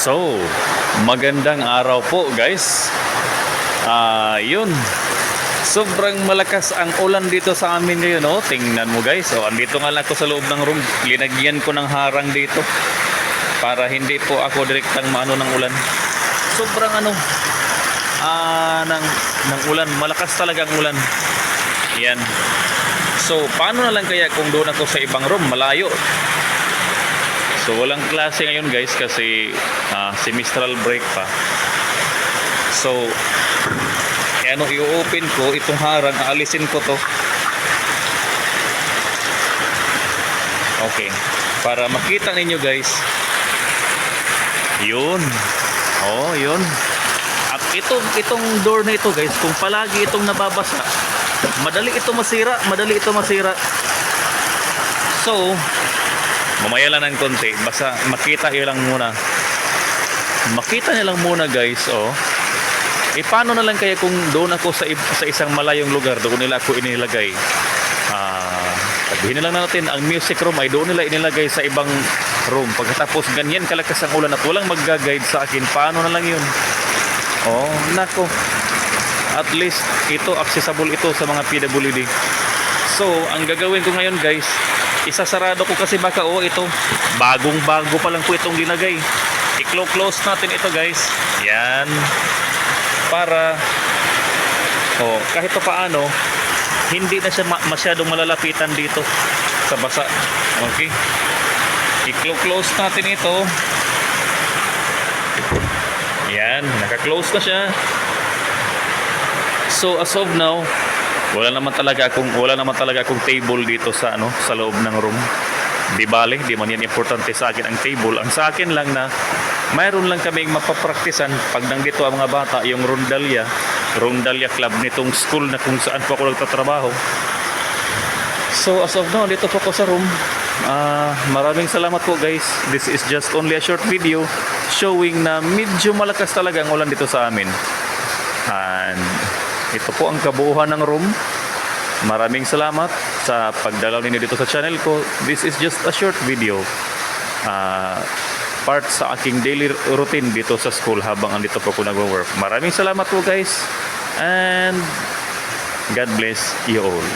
So, magandang araw po guys. Yun. Sobrang malakas ang ulan dito sa amin ngayon, oh. Tingnan mo guys. Oh, andito nga lang ako sa loob ng room. Linagyan ko ng harang dito para hindi po ako direktang maano ng ulan. Sobrang ng ulan. Malakas talaga ang ulan. Yan. So, paano na lang kaya kung doon ako sa ibang room, malayo? So, walang klase ngayon guys kasi semestral break pa. So, i-open ko itong harang, aalisin ko to. Okay, para makita ninyo guys. Yun. Oh, yun. At itong door na ito guys, kung palagi itong nababasa, madali ito masira. So, mamaya lang ng konti, basta makita nyo lang muna guys. Oh, paano na lang kaya kung doon ako sa isang malayong lugar, doon nila ako inilagay. Sabihin na lang natin ang music room ay doon nila inilagay sa ibang room. Pagkatapos ganyan kalakas ang ulan at walang mag-guide sa akin, paano na lang yun? Oh, nako, at least ito accessible ito sa mga PWD. So ang gagawin ko ngayon guys, isasarado ko kasi baka ito bagong-bago pa lang po itong linagay. I-close natin ito guys. Yan. Para kahit pa paano hindi na siya masyadong malalapitan dito sa basa. Okay. I-close natin ito. Yan, naka-close na siya. So as of now, wala naman talaga akong table dito sa sa loob ng room. Di bale, di man yan importante sa akin ang table. Ang sa akin lang na mayroon lang kaming mapapraktisan pag nandito ang mga bata, yung Rondalia Club nitong school na kung saan po ako nagtatrabaho. So as of now, dito po ako sa room. Maraming salamat po guys. This is just only a short video showing na medyo malakas talaga ang ulan dito sa amin. And ito po ang kabuuan ng room. Maraming salamat sa pagdalaw ninyo dito sa channel ko. This is just a short video. Part sa aking daily routine dito sa school habang andito po ako nag-work. Maraming salamat po guys. And God bless you all.